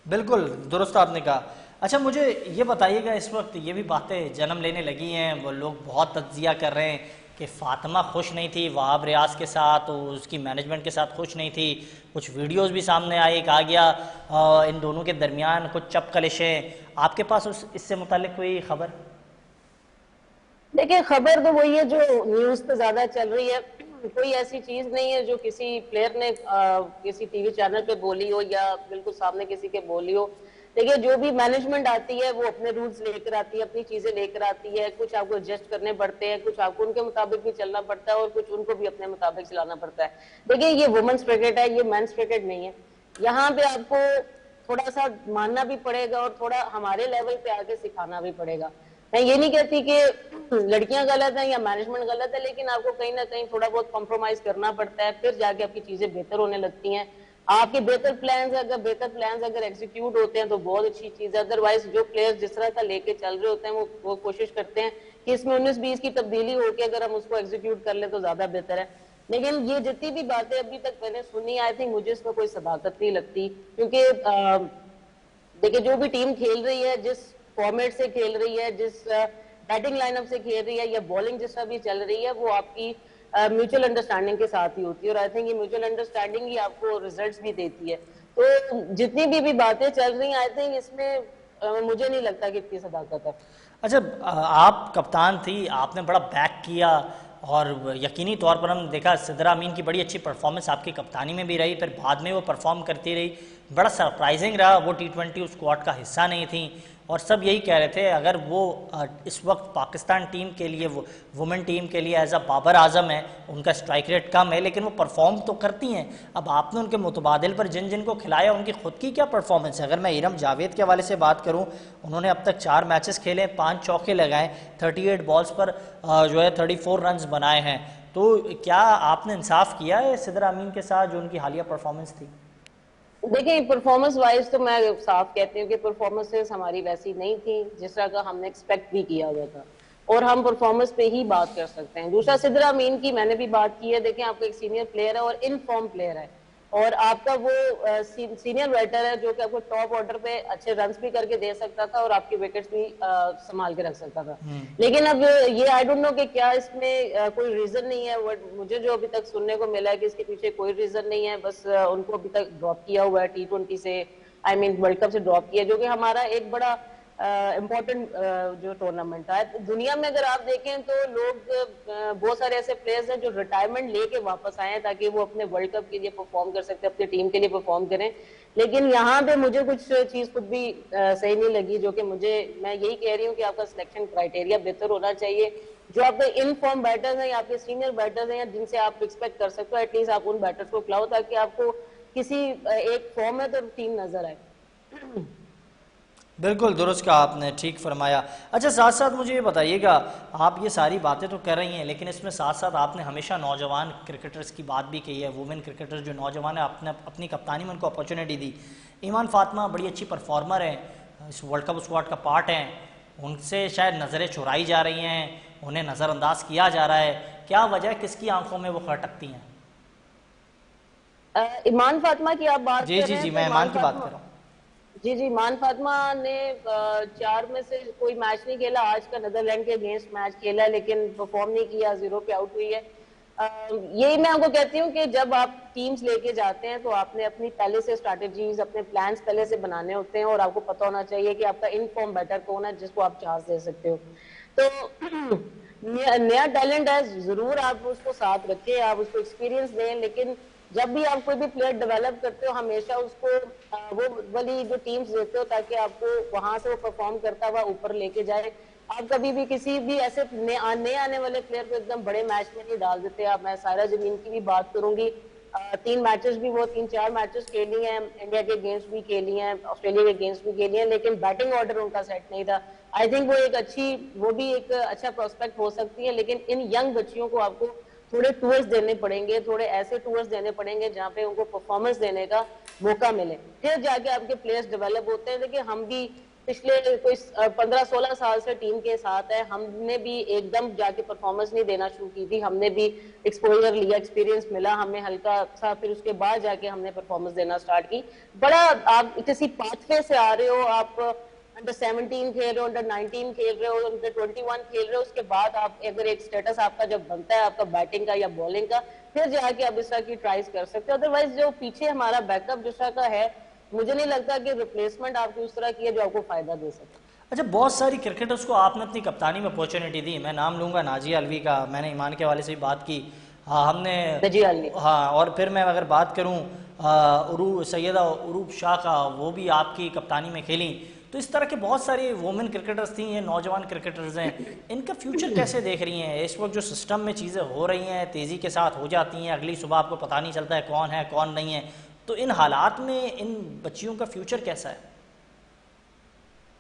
बिल्कुल दुरुस्त आपने कहा। अच्छा, मुझे ये बताइएगा, इस वक्त ये भी बातें जन्म लेने लगी हैं, वो लोग बहुत तज्जिया कर रहे हैं कि फ़ातिमा खुश नहीं थी वहाब रियाज के साथ, उसकी मैनेजमेंट के साथ खुश नहीं थी। कुछ वीडियोस भी सामने आए, कहा गया इन दोनों के दरमियान कुछ चपकलिशें। आपके पास उस इससे मुतालिक कोई खबर? देखिए, खबर तो वही है जो न्यूज पे ज्यादा चल रही है। कोई ऐसी चीज नहीं है जो किसी प्लेयर ने किसी टीवी चैनल पे बोली हो या बिल्कुल सामने किसी के बोली हो। देखिए, जो भी मैनेजमेंट आती है वो अपने रूल्स लेकर आती है, अपनी चीजें लेकर आती है। कुछ आपको एडजस्ट करने पड़ते हैं, कुछ आपको उनके मुताबिक भी चलना पड़ता है और कुछ उनको भी अपने मुताबिक चलाना पड़ता है। देखिए, ये वुमेन्स क्रिकेट है, ये मेंस क्रिकेट नहीं है। यहाँ पे आपको थोड़ा सा मानना भी पड़ेगा और थोड़ा हमारे लेवल पे आके सिखाना भी पड़ेगा। मैं ये नहीं कहती कि लड़कियां गलत हैं या मैनेजमेंट गलत है, लेकिन आपको कहीं ना कहीं थोड़ा बहुत कॉम्प्रोमाइज करना पड़ता है, फिर जाके आपकी चीजें बेहतर होने लगती हैं। आपके बेहतर प्लान्स अगर एग्जीक्यूट होते हैं तो बहुत अच्छी चीज है। अदरवाइज जो प्लेयर्स जिस तरह का लेके चल रहे होते हैं वो कोशिश करते हैं कि इसमें 19-20 की तब्दीली होकर अगर हम उसको एग्जीक्यूट कर ले तो ज्यादा बेहतर है। लेकिन ये जितनी भी बातें अभी तक मैंने सुनी, आई थिंक मुझे इसमें कोई सदाकत नहीं लगती। क्योंकि देखिए, जो भी टीम खेल रही है, जिस फॉर्मेट से खेल रही है, जिस बैटिंग लाइनअप से खेल रही है या बॉलिंग जिस तरह भी चल रही है, वो आपकी म्यूचुअल अंडरस्टैंडिंग के साथ ही होती है। और आई थिंक ये म्यूचुअल अंडरस्टैंडिंग ही आपको रिजल्ट्स भी देती है। तो जितनी भी बातें चल रही हैं, आई थिंक इसमें मुझे नहीं लगता कि इतनी सदाकत है। अच्छा, आप कप्तान थी, आपने बड़ा बैक किया और यकीनी तौर पर हम देखा सिद्रा अमीन की बड़ी अच्छी परफॉर्मेंस आपकी कप्तानी में भी रही, फिर बाद में वो परफॉर्म करती रही। बड़ा सरप्राइजिंग रहा, वो T20 उस स्क्वाड का हिस्सा नहीं थी और सब यही कह रहे थे अगर वो इस वक्त पाकिस्तान टीम के लिए, वो वुमेन टीम के लिए एज अ बाबर आजम है, उनका स्ट्राइक रेट कम है लेकिन वो परफॉर्म तो करती हैं। अब आपने उनके मुतबादिल पर जिन जिन को खिलाया उनकी खुद की क्या परफॉर्मेंस है? अगर मैं इरम जावेद के हवाले से बात करूं, उन्होंने अब तक 4 मैचेस खेले, 5 चौके लगाए, 38 बॉल्स पर जो है 34 रन बनाए हैं। तो क्या आपने इंसाफ किया है सिद्रा अमीन के साथ जो उनकी हालिया परफॉर्मेंस थी? देखिए, परफॉर्मेंस वाइज तो मैं साफ कहती हूँ कि परफॉर्मेंसेस हमारी वैसी नहीं थी जिस तरह का हमने एक्सपेक्ट भी किया हुआ था, और हम परफॉर्मेंस पे ही बात कर सकते हैं। दूसरा, सिद्रा अमीन की मैंने भी बात की है। देखिए, आपका एक सीनियर प्लेयर है और इन फॉर्म प्लेयर है, और आपका वो सीनियर बैटर है जो कि आपको टॉप ऑर्डर पे अच्छे रन्स भी करके दे सकता था और आपके विकेट्स भी संभाल के रख सकता था। लेकिन अब ये आई डोंट नो कि क्या इसमें कोई रीजन नहीं है। मुझे जो अभी तक सुनने को मिला है कि इसके पीछे कोई रीजन नहीं है, बस उनको अभी तक ड्रॉप किया हुआ है T20 से, आई मीन वर्ल्ड कप से ड्रॉप किया, जो कि हमारा एक बड़ा इम्पोर्टेंट जो टूर्नामेंट है। तो दुनिया में अगर आप देखें तो लोग बहुत सारे ऐसे प्लेयर्स हैं जो रिटायरमेंट लेके वापस आए हैं ताकि वो अपने वर्ल्ड कप के लिए परफॉर्म कर सकते हैं, अपनी टीम के लिए परफॉर्म करें। लेकिन यहाँ पे मुझे कुछ चीज खुद भी सही नहीं लगी, जो कि मैं यही कह रही हूँ कि आपका सिलेक्शन क्राइटेरिया बेहतर होना चाहिए। जो आपके इन फॉर्म बैटर्स हैं या आपके सीनियर बैटर्स हैं या जिनसे आप एक्सपेक्ट कर सकते हो, एटलीस्ट आप उन बैटर्स को खिलाओ ताकि आपको किसी एक फॉर्म में तो टीम नजर आए। बिल्कुल दुरुस्त कहा आपने, ठीक फरमाया। अच्छा, साथ साथ मुझे ये बताइएगा, आप ये सारी बातें तो कर रही हैं लेकिन इसमें साथ साथ आपने हमेशा नौजवान क्रिकेटर्स की बात भी कही है, वुमेन क्रिकेटर्स जो नौजवान है, आपने अपनी कप्तानी में उनको अपॉर्चुनिटी दी। ईमान फातिमा बड़ी अच्छी परफॉर्मर है, इस वर्ल्ड कप स्क्वाड का पार्ट हैं, उनसे शायद नज़रें चुराई जा रही हैं, उन्हें नज़रअंदाज किया जा रहा है। क्या वजह, किसकी आंखों में वो खटकती हैं? ईमान फातिमा की आप बात जी कर जी रहे हैं जी, तो मैं ईमान ईमान की बात कर फातिमा, रहा हूँ। जी जी, ईमान फातिमा ने 4 में से कोई मैच नहीं खेला। आज का नीदरलैंड के अगेंस्ट मैच खेला है लेकिन परफॉर्म नहीं किया, 0 पे आउट हुई है। यही मैं आपको कहती हूँ कि जब आप टीम्स लेके जाते हैं तो आपने अपनी पहले से स्ट्रैटेजीज, अपने प्लान्स पहले से बनाने होते हैं और आपको पता होना चाहिए कि आपका इन फॉर्म बैटर कौन है जिसको आप चांस दे सकते हो। तो नया टैलेंट है, जरूर आप उसको साथ रखें, आप उसको एक्सपीरियंस दें, लेकिन जब भी आप कोई भी प्लेयर डेवलप करते हो हमेशा उसको वो वाली जो टीम्स देते हो ताकि आपको वहां से वो परफॉर्म करता हुआ ऊपर लेके जाए। आप कभी भी किसी भी ऐसे नए आने वाले प्लेयर को एकदम बड़े मैच में नहीं डाल देते आप। मैं सायरा जमीन की भी बात करूंगी, 3 मैचेस भी, वो 3-4 मैचेस खेली हैं, इंडिया के अगेंस्ट भी खेली हैं, ऑस्ट्रेलिया के अगेंस्ट भी खेली हैं, लेकिन बैटिंग ऑर्डर उनका सेट नहीं था। आई थिंक वो भी एक अच्छा प्रोस्पेक्ट हो सकती है, लेकिन इन यंग बच्चियों को आपको थोड़े टूर्स देने पड़ेंगे, थोड़े ऐसे टूर्स देने पड़ेंगे जहाँ पे उनको परफॉर्मेंस देने का मौका मिले, फिर जाके आपके प्लेयर्स डेवलप होते हैं। देखिए, हम भी पिछले कोई 15-16 साल से टीम के साथ है, हमने भी एकदम जाके परफॉर्मेंस नहीं देना शुरू की थी, हमने भी एक्सपोजर लिया, एक्सपीरियंस मिला हमें हल्का सा, फिर उसके बाद जाके हमने परफॉर्मेंस देना स्टार्ट की। बड़ा आप किसी पाथवे से आ रहे हो, आप अंडर 17 खेल रहे हो, अंडर 19 खेल रहे हो, अंडर 21 खेल रहे हो, उसके बाद आप अगर एक स्टेटस आपका जब बनता है आपका बैटिंग का या बॉलिंग का, फिर जाके आप इस तरह की ट्राइज कर सकते हो। अदरवाइज जो पीछे हमारा बैकअप जिस तरह का है, मुझे नहीं लगता कि रिप्लेसमेंट आपकी उस तरह की है जो आपको फायदा दे सके। अच्छा, बहुत सारी क्रिकेटर्स को आपने अपनी कप्तानी में अपॉर्चुनिटी दी। मैं नाम लूंगा नाजिया अलवी का, मैंने ईमान के हवाले से भी बात की। हाँ हमने, नजी अली। हाँ, और फिर मैं अगर बात करूँ सैयदा उरूब शाह का, वो भी आपकी कप्तानी में खेली। तो इस तरह के बहुत सारी वुमेन क्रिकेटर्स थी, ये नौजवान क्रिकेटर्स हैं, इनका फ्यूचर कैसे देख रही हैं? इस वक्त जो सिस्टम में चीज़ें हो रही हैं, तेज़ी के साथ हो जाती हैं, अगली सुबह आपको पता नहीं चलता है कौन नहीं है, तो इन हालात में इन बच्चियों का फ्यूचर कैसा है?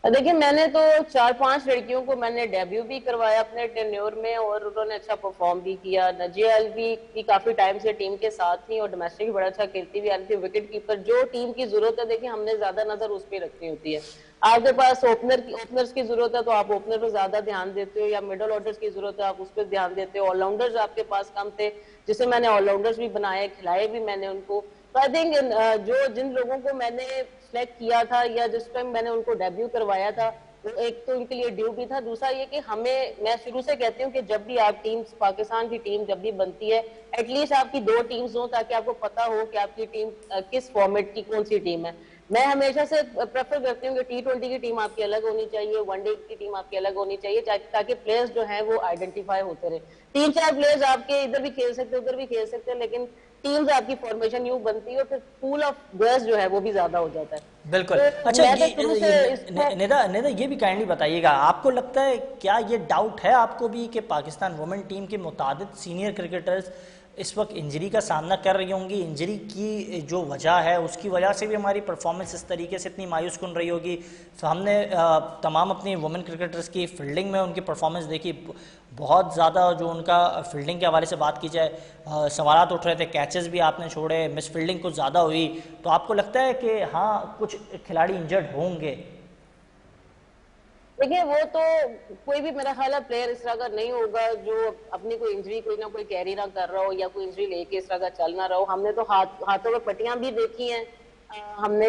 देखिए, मैंने तो 4-5 लड़कियों को मैंने डेब्यू भी करवाया अपने टेन्योर में और उन्होंने अच्छा परफॉर्म भी किया। नजिया अलवी भी काफी टाइम से टीम के साथ थी और डोमेस्टिक भी बड़ा अच्छा खेलती भी आ रही थी। विकेट कीपर जो टीम की जरूरत है, देखिए हमने ज्यादा नजर उस पर रखनी होती है। आपके पास ओपनर्स की जरूरत है तो आप ओपनर पर ज्यादा ध्यान देते हो, या मिडल ऑर्डर्स की जरूरत है आप उस पर ध्यान देते हो। ऑलराउंडर्स आपके पास कम थे, जिसे मैंने ऑलराउंडर्स भी बनाए, खिलाए भी मैंने उनको। तो आई थिंक जो जिन लोगों को मैंने सिलेक्ट किया था या जिस टाइम मैंने उनको डेब्यू करवाया था, वो एक तो उनके लिए ड्यू भी था। दूसरा ये कि हमें, मैं शुरू से कहती हूँ कि जब भी आप टीम, पाकिस्तान की टीम जब भी बनती है, एटलीस्ट आपकी 2 टीम्स हो ताकि आपको पता हो कि आपकी टीम किस फॉर्मेट की कौन सी टीम है। मैं हमेशा से प्रेफर करती हूँ कि T20 की टीम आपकी अलग होनी चाहिए, वनडे की टीम आपकी अलग होनी चाहिए, ताकि प्लेयर्स जो हैं वो आइडेंटिफाई होते रहे। 3-4 प्लेयर्स आपके इधर भी खेल सकते हैं, उधर भी खेल सकते हैं, लेकिन टीम्स आपकी फॉर्मेशन यूं बनती है और फिर पूल ऑफ गर्ल्स जो है वो भी ज्यादा हो जाता है। बिल्कुल। तो अच्छा, मैं तो शुरू से इसको, निदा निदा ये भी काइंडली बताइएगा, आपको लगता है, क्या ये डाउट है आपको भी कि पाकिस्तान वुमेन टीम के मुतादिद सीनियर क्रिकेटर्स इस वक्त इंजरी का सामना कर रही होंगी? इंजरी की जो वजह है उसकी वजह से भी हमारी परफॉर्मेंस इस तरीके से इतनी मायूस कुन रही होगी। तो हमने तमाम अपनी वुमेन क्रिकेटर्स की फील्डिंग में उनकी परफॉर्मेंस देखी, बहुत ज़्यादा जो उनका फील्डिंग के हवाले से बात की जाए, सवालात उठ रहे थे, कैचेस भी आपने छोड़े, मिस फील्डिंग कुछ ज़्यादा हुई। तो आपको लगता है कि हाँ कुछ खिलाड़ी इंजर्ड होंगे? देखिए वो तो कोई भी मेरा ख्याल है प्लेयर इस तरह का नहीं होगा जो अपनी कोई इंजरी कोई ना कोई कैरी ना कर रहा हो या कोई इंजरी लेके इस तरह का चल ना रहा हो। हमने तो हाथों में पट्टियां भी देखी हैं, हमने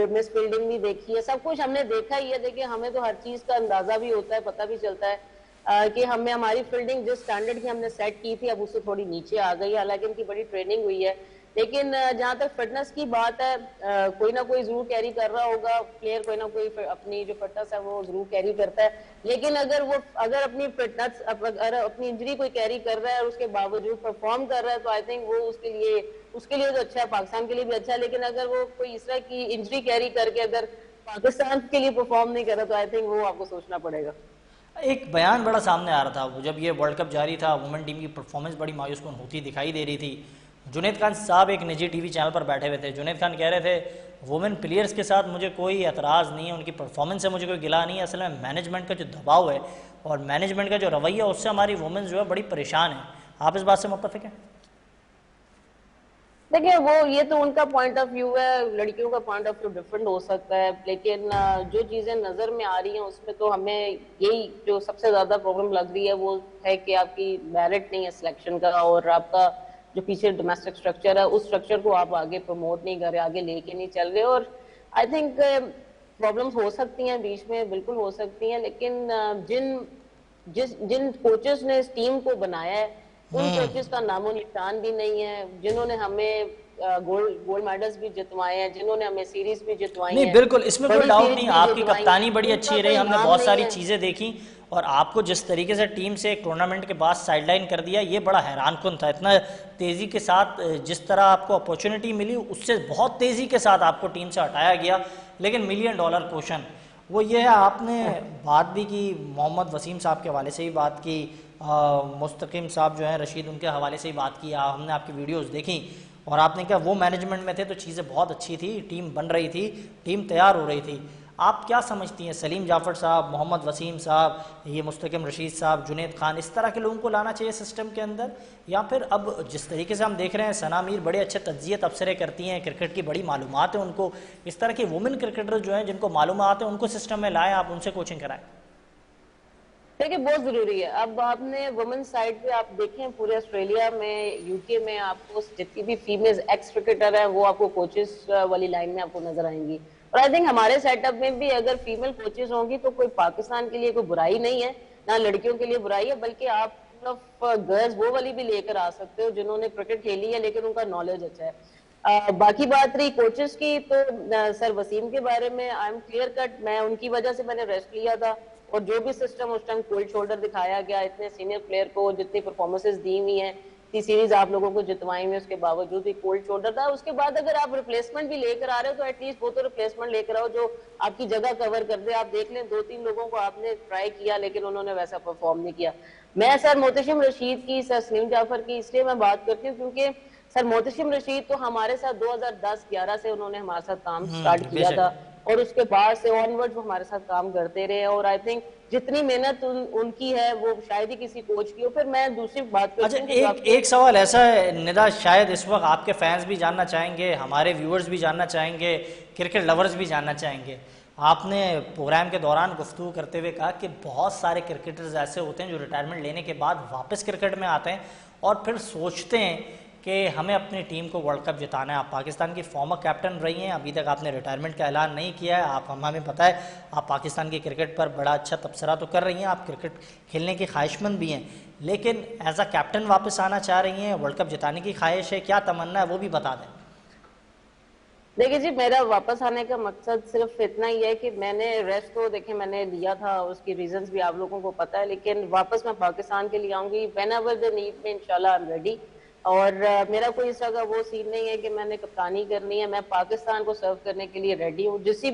मिस फील्डिंग भी देखी है, सब कुछ हमने देखा ही है। देखिए हमें तो हर चीज का अंदाजा भी होता है, पता भी चलता है कि हमें हमारी फील्डिंग जिस स्टैंडर्ड की हमने सेट की थी अब उससे थोड़ी नीचे आ गई। हालांकि इनकी बड़ी ट्रेनिंग हुई है, लेकिन जहां तक फिटनेस की बात है, कोई ना कोई जरूर कैरी कर रहा होगा प्लेयर, कोई ना कोई अपनी जो फिटनेस है वो जरूर कैरी करता है। लेकिन अगर अपनी फिटनेस, अगर अपनी इंजरी कोई कैरी कर रहा है और उसके बावजूद परफॉर्म कर रहा है, तो आई थिंक वो उसके लिए तो अच्छा है, पाकिस्तान के लिए भी अच्छा है। लेकिन अगर वो कोई इस तरह की इंजरी कैरी करके अगर पाकिस्तान के लिए परफॉर्म नहीं कर रहा, तो आई थिंक वो आपको सोचना पड़ेगा। एक बयान बड़ा सामने आ रहा था, वो जब ये वर्ल्ड कप जारी था, वुमेन टीम की परफॉर्मेंस बड़ी मायूस कुन होती दिखाई दे रही थी। जुनैद खान साहब एक निजी टीवी चैनल पर बैठे हुए थे, जुनैद खान कह रहे थे वुमेन प्लेयर्स के साथ मुझे कोई एतराज़ नहीं है, उनकी परफॉर्मेंस से मुझे कोई गिला नहीं है, असल में मैनेजमेंट का जो दबाव है और मैनेजमेंट का जो रवैया है उससे हमारी वुमेन जो है बड़ी परेशान है। आप इस बात से मुत्तफिक हैं? देखिए वो ये तो उनका पॉइंट ऑफ व्यू है, लड़कियों का पॉइंट ऑफ व्यू डिफरेंट हो सकता है, लेकिन जो चीजें नजर में आ रही हैं उसमें तो हमें यही जो सबसे ज्यादा प्रॉब्लम लग रही है वो है कि आपकी मेरिट नहीं है सिलेक्शन का, और आपका जो पीछे डोमेस्टिक स्ट्रक्चर है उस स्ट्रक्चर को आप आगे प्रमोट नहीं कर रहे, आगे लेके नहीं चल रहे। और आई थिंक प्रॉब्लम्स हो सकती हैं बीच में, बिल्कुल हो सकती हैं, लेकिन जिन कोचेस ने इस टीम को बनाया है उन कोचेस का नामो निशान भी नहीं है, जिन्होंने हमें गोल्ड मेडल्स भी जितवाए हैं, जिन्होंने हमें सीरीज भी जितवाई नहीं हैं, बिल्कुल, इसमें कोई बड़ी डाउट सीरीज नहीं, भी आपकी जितवाई कप्तानी हैं, बड़ी उनका अच्छी रही, कोई हमने नाम बहुत नहीं सारी है। चीज़ें देखी। और आपको जिस तरीके से टीम से एक टूर्नामेंट के बाद साइडलाइन कर दिया, ये बड़ा हैरान कुन था। इतना तेज़ी के साथ जिस तरह आपको अपॉर्चुनिटी मिली उससे बहुत तेज़ी के साथ आपको टीम से हटाया गया। लेकिन मिलियन डॉलर क्वेश्चन वो ये है, आपने बात भी की, मोहम्मद वसीम साहब के हवाले से ही बात की, मुस्तकीम साहब जो हैं रशीद, उनके हवाले से ही बात की, हमने आपकी वीडियोस देखी और आपने कहा वो मैनेजमेंट में थे तो चीज़ें बहुत अच्छी थी, टीम बन रही थी, टीम तैयार हो रही थी। आप क्या समझती हैं, सलीम जाफ़र साहब, मोहम्मद वसीम साहब, ये मुस्तकीम रशीद साहब, जुनैद खान, इस तरह के लोगों को लाना चाहिए सिस्टम के अंदर? या फिर अब जिस तरीके से हम देख रहे हैं, सना मीर बड़े अच्छे तज्जिए तबसरे करती हैं, क्रिकेट की बड़ी मालूमात है उनको, इस तरह के वुमेन क्रिकेटर जो हैं जिनको मालूमात है उनको सिस्टम में लाएँ, आप उनसे कोचिंग कराएं? देखिए बहुत जरूरी है। अब आपने वुमेन साइड पे आप देखें, पूरे ऑस्ट्रेलिया में, यूके में आपको जितनी भी फीमेल एक्स क्रिकेटर है वो आपको कोचेस वाली लाइन में आपको नजर आएंगी। और आई थिंक हमारे सेटअप में भी अगर फीमेल कोचेस होंगी तो कोई पाकिस्तान के लिए कोई बुराई नहीं है, ना लड़कियों के लिए बुराई है, बल्कि आप गर्ल्स वो वाली भी लेकर आ सकते हो जिन्होंने क्रिकेट खेली है लेकिन उनका नॉलेज अच्छा है। बाकी बात रही कोचेस की, तो सर वसीम के बारे में आई एम क्लियर कट, मैं उनकी वजह से मैंने रेस्ट लिया था, और जो भी सिस्टम उस टाइम कोल्ड शोल्डर दिखाया गया, इतने सीनियर प्लेयर को जितनी परफॉर्मेंसेस दी हुई हैं, इतनी सीरीज आप लोगों को जितवाई हुई, उसके बावजूद भी कोल्ड शोल्डर था। उसके बाद अगर आप रिप्लेसमेंट भी लेकर आ रहे हो तो एटलीस्ट वो तो रिप्लेसमेंट लेकर आओ जो आपकी जगह कवर कर दे। आप देख लें 2-3 लोगों को आपने ट्राई किया लेकिन उन्होंने वैसा परफॉर्म नहीं किया। मैं सर मोहतशिम रशीद की, सर सलीम जाफर की इसलिए मैं बात करती हूँ क्योंकि सर मोहतशिम रशीद तो हमारे साथ 2010-11 से उन्होंने हमारे साथ काम स्टार्ट किया था, और उसके बाद से ऑनवर्ड वो हमारे साथ काम करते रहे, और आई थिंक जितनी मेहनत उनकी है वो शायद ही किसी कोच की हो। फिर मैं दूसरी बात अच्छा, एक सवाल ऐसा है निदा, शायद इस वक्त आपके फैंस भी जानना चाहेंगे, हमारे व्यूअर्स भी जानना चाहेंगे, क्रिकेट लवर्स भी जानना चाहेंगे। आपने प्रोग्राम के दौरान गुफ्तगू करते हुए कहा कि बहुत सारे क्रिकेटर्स ऐसे होते हैं जो रिटायरमेंट लेने के बाद वापस क्रिकेट में आते हैं और फिर सोचते हैं कि हमें अपनी टीम को वर्ल्ड कप जिताना है। आप पाकिस्तान की फॉर्मर कैप्टन रही हैं, अभी तक आपने रिटायरमेंट का ऐलान नहीं किया है। आप, हमें पता है आप पाकिस्तान की क्रिकेट पर बड़ा अच्छा तबसरा तो कर रही हैं, आप क्रिकेट खेलने की ख्वाहिशमंद भी हैं, लेकिन एज अ कैप्टन वापस आना चाह रही हैं, वर्ल्ड कप जिताने की ख्वाहिश है, क्या तमन्ना है वो भी बता दें। देखिए जी, मेरा वापस आने का मकसद सिर्फ इतना ही है कि मैंने रेस्ट तो देखिए मैंने लिया था, उसकी रीजंस भी आप लोगों को पता है, लेकिन वापस मैं पाकिस्तान के लिए आऊंगी व्हेनेवर द नीड में, इंशाल्लाह आई एम रेडी। और मेरा कोई इस तरह का वो सीन नहीं है कि मैंने कप्तानी करनी है, मैं पाकिस्तान को सर्व करने के लिए रेडी हूँ, किसी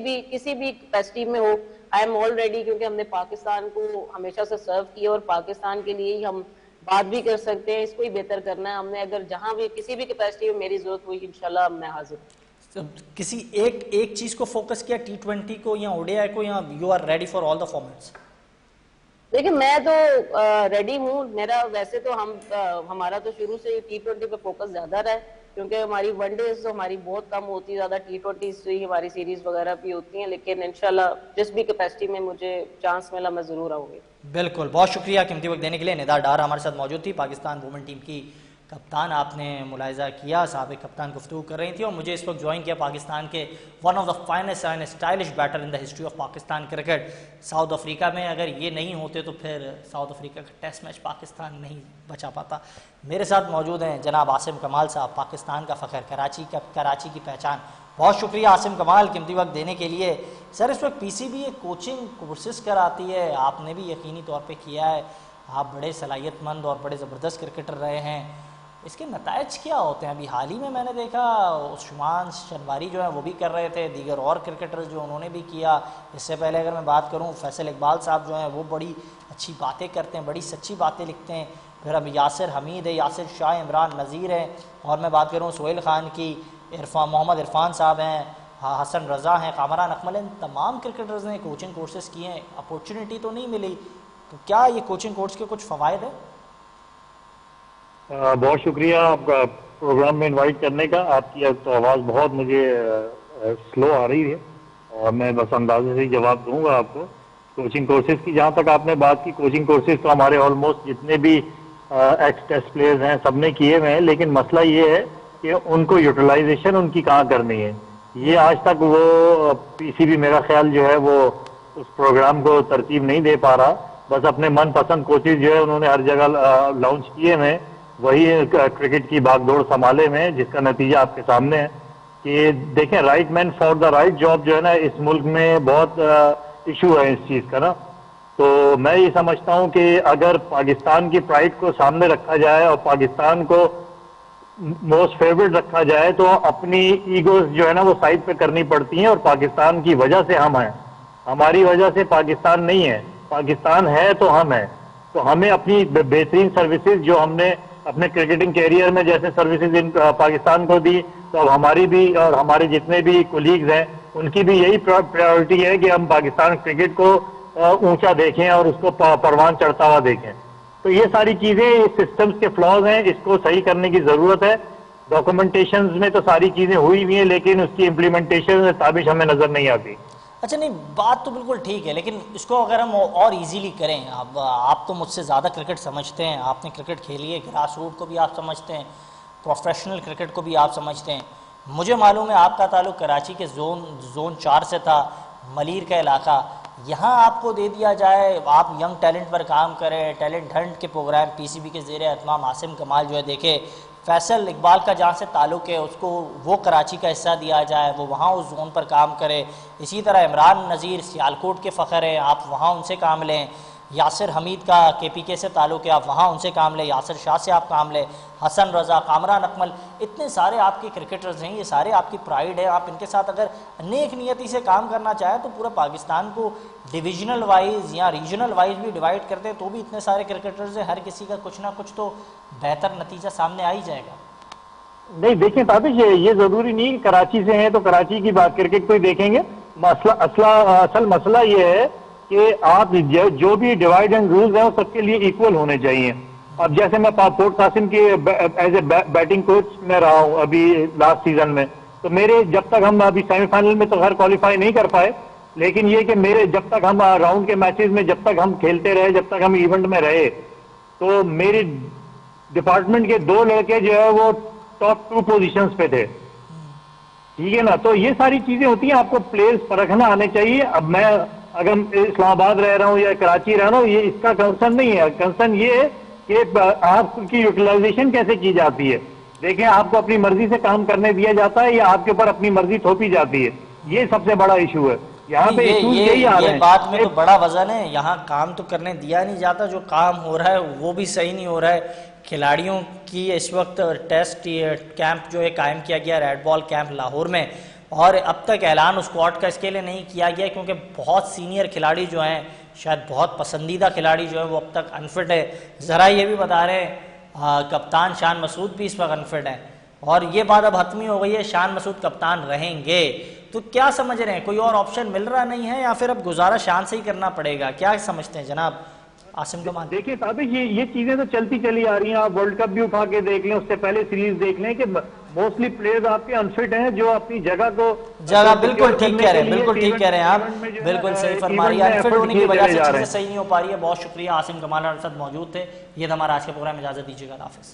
भी कैपेसिटी में हो, आई एम ऑल रेडी, क्योंकि हमने पाकिस्तान को हमेशा से सर्व किया और पाकिस्तान के लिए ही हम बात भी कर सकते हैं, इसको ही बेहतर करना है हमने। अगर जहां भी किसी भी कैपेसिटी में मेरी जरूरत हुई इंशाल्लाह मैं हाजिर हूँ। किसी एक चीज को फोकस किया, T20 को या ओडीआई को, या you are ready for all the formats? देखिए मैं तो रेडी हूँ, मेरा वैसे तो हमारा तो शुरू से T20 पे फोकस ज्यादा रहा है, क्योंकि हमारी वनडे तो हमारी बहुत कम होती है, ज्यादा T20 से ही हमारी सीरीज वगैरह भी होती हैं, लेकिन इंशाल्लाह जिस भी कैपेसिटी में मुझे चांस मिला मैं जरूर आऊंगी। बिल्कुल, बहुत शुक्रिया कीमती वक्त देने के लिए। निदा डार हमारे साथ मौजूद थी, पाकिस्तान वुमेन टीम की कप्तान। आपने मुलाहिजा किया साबिक कप्तान गुफ्तगू कर रही थी, और मुझे इस वक्त ज्वाइन किया पाकिस्तान के one of the finest and stylish batter in the history of Pakistan cricket, South Africa में। अगर ये नहीं होते तो फिर साउथ अफ्रीका का टेस्ट मैच पाकिस्तान नहीं बचा पाता। मेरे साथ मौजूद हैं जनाब आसिम कमाल साहब, पाकिस्तान का फ़ख्र, कराची की पहचान। बहुत शुक्रिया आसिम कमाल कीमती वक्त देने के लिए। सर इस वक्त पीसीबी एक कोचिंग कोर्सेज कराती है, आपने भी यकीनी तौर पे किया है, आप बड़े सलाहियतमंद और बड़े ज़बरदस्त क्रिकेटर रहे हैं, इसके नतायज क्या होते हैं? अभी हाल ही में मैंने देखा उस्मान शनवारी जो है वो भी कर रहे थे, दीगर और क्रिकेटर्स जो उन्होंने भी किया। इससे पहले अगर मैं बात करूं फैसल इकबाल साहब जो हैं वो बड़ी अच्छी बातें करते हैं, बड़ी सच्ची बातें लिखते हैं। फिर अब यासिर हमीद है, यासिर शाह, इमरान नज़ीर है, और मैं बात करूँ सोहेल ख़ान की, मोहम्मद इरफान साहब हैं, हसन रज़ा हैं, कामरान अकमल हैं, तमाम क्रिकेटर्स ने कोचिंग कोर्सेज़ किए हैं। अपॉर्चुनिटी तो नहीं मिली, तो क्या ये कोचिंग कोर्स के कुछ फ़वाइद हैं? बहुत शुक्रिया आपका प्रोग्राम में इनवाइट करने का। आपकी तो आवाज़ बहुत मुझे स्लो आ रही है, और मैं बस अंदाजे से ही जवाब दूंगा आपको। कोचिंग कोर्सेज की जहाँ तक आपने बात की, कोचिंग कोर्सेज तो हमारे ऑलमोस्ट जितने भी एक्स टेस्ट प्लेयर्स हैं सबने किए हुए हैं, लेकिन मसला ये है कि उनको यूटिलाइजेशन उनकी कहाँ करनी है, ये आज तक वो पीसीबी मेरा ख्याल जो है वो उस प्रोग्राम को तरतीब नहीं दे पा रहा। बस अपने मनपसंद कोचेज जो है उन्होंने हर जगह लॉन्च किए हैं, वही क्रिकेट की भागदौड़ संभाले में, जिसका नतीजा आपके सामने है कि देखें right man for the right job जो है ना इस मुल्क में बहुत इशू है इस चीज़ का ना। तो मैं ये समझता हूँ कि अगर पाकिस्तान की प्राइड को सामने रखा जाए और पाकिस्तान को मोस्ट फेवरेट रखा जाए, तो अपनी ईगोज जो है ना वो साइड पे करनी पड़ती हैं, और पाकिस्तान की वजह से हम हैं, हमारी वजह से पाकिस्तान नहीं है। पाकिस्तान है तो हम हैं, तो हमें अपनी बेहतरीन सर्विसेज जो हमने अपने क्रिकेटिंग कैरियर में जैसे सर्विसेज इन पाकिस्तान को दी, तो अब हमारी भी और हमारे जितने भी कोलीग्स हैं उनकी भी यही प्रायोरिटी है कि हम पाकिस्तान क्रिकेट को ऊंचा देखें और उसको परवान चढ़ता हुआ देखें। तो ये सारी चीजें सिस्टम्स के फ्लॉज हैं, इसको सही करने की जरूरत है। डॉक्यूमेंटेशन में तो सारी चीजें हुई हुई हैं, लेकिन उसकी इम्प्लीमेंटेशन ताबिश हमें नजर नहीं आती। अच्छा, नहीं बात तो बिल्कुल ठीक है, लेकिन इसको अगर हम और इजीली करें, आप तो मुझसे ज़्यादा क्रिकेट समझते हैं, आपने क्रिकेट खेली है, ग्रास रूट को भी आप समझते हैं, प्रोफेशनल क्रिकेट को भी आप समझते हैं, मुझे मालूम है आपका ताल्लुक कराची के जोन 4 से था, मलीर का इलाका। यहाँ आपको दे दिया जाए, आप यंग टैलेंट पर काम करें, टैलेंट हंट के प्रोग्राम पीसीबी के ज़ेरे एहतमाम आसिम कमाल जो है देखे, फैसल इकबाल का जहाँ से ताल्लुक़ है उसको वो कराची का हिस्सा दिया जाए, वो वहाँ उस जोन पर काम करे। इसी तरह इमरान नज़ीर सियालकोट के फ़ख्र हैं, आप वहाँ उनसे काम लें। यासिर हमीद का केपीके से ताल्लुक़ है, आप वहाँ उनसे काम लें। यासिर शाह से आप काम लें, हसन रज़ा, कामरान अकमल, इतने सारे आपके क्रिकेटर्स हैं, ये सारे आपकी प्राइड है। आप इनके साथ अगर नेक नियति से काम करना चाहें तो पूरा पाकिस्तान को डिविजनल वाइज या रीजनल वाइज भी डिवाइड करते हैं तो भी इतने सारे क्रिकेटर्स हैं, हर किसी का कुछ ना कुछ तो बेहतर नतीजा सामने आ ही जाएगा। नहीं देखें ताबिश, ये जरूरी नहीं कि कराची से हैं तो कराची की बात क्रिकेट को ही देखेंगे। असल मसला ये है कि आप जो भी डिवाइड एंड रूल्स हैं वो सबके लिए इक्वल होने चाहिए। अब जैसे मैं पोर्ट कासिम के एज ए बैटिंग कोच में रहा हूं अभी लास्ट सीजन में, तो मेरे जब तक हम अभी सेमीफाइनल में तो खैर क्वालिफाई नहीं कर पाए, लेकिन ये कि मेरे जब तक हम राउंड के मैचेस में जब तक हम खेलते रहे, जब तक हम इवेंट में रहे, तो मेरे डिपार्टमेंट के 2 लड़के जो है वो टॉप 2 पोजीशंस पे थे। ठीक है ना, तो ये सारी चीजें होती हैं, आपको प्लेयर्स परखना आने चाहिए। अब मैं अगर इस्लामाबाद रह रहा हूँ या कराची रह रहा हूँ, ये इसका कंसर्न नहीं है। कंसर्न ये है कि आपकी यूटिलाइजेशन कैसे की जाती है। देखें, आपको अपनी मर्जी से काम करने दिया जाता है या आपके ऊपर अपनी मर्जी थोपी जाती है, ये सबसे बड़ा इशू है। यहाँ पे इशूज यही आ रहे हैं। बात में तो बड़ा वजन है, यहाँ काम तो करने दिया नहीं जाता, जो काम हो रहा है वो भी सही नहीं हो रहा है। खिलाड़ियों की इस वक्त टेस्ट कैंप जो है कायम किया गया, रेड बॉल कैंप लाहौर में, और अब तक ऐलान स्क्वाड का इसके लिए नहीं किया गया क्योंकि बहुत सीनियर खिलाड़ी जो हैं, शायद बहुत पसंदीदा खिलाड़ी जो है वो अब तक अनफिट है। ज़रा ये भी बता रहे हैं कप्तान शान मसूद भी इस वक्त अनफिट है, और ये बात अब हतमी हो गई है, शान मसूद कप्तान रहेंगे। तो क्या समझ रहे हैं, कोई और ऑप्शन मिल रहा नहीं है या फिर अब गुजारा शान से ही करना पड़ेगा? क्या समझते हैं जनाब आसिम कमाल? देखिए ताबिश, ये चीजें तो चलती चली आ रही हैं। आप वर्ल्ड कप भी उठा के देख लें, उससे पहले सीरीज देख लें कि मोस्टली प्लेयर्स आपके अनफिट हैं जो अपनी जगह बिल्कुल ठीक कह रहे हैं, बिल्कुल ठीक कह रहे हैं आप, बिल्कुल सही फरमा रही है। अनफिट होने की वजह से चीजें सही नहीं हो पा रही है। बहुत शुक्रिया, आसिम कमाल हमारे साथ मौजूद थे। ये था हमारा आज के प्रोग्राम, इजाजत दीजिएगा, हाफिज़।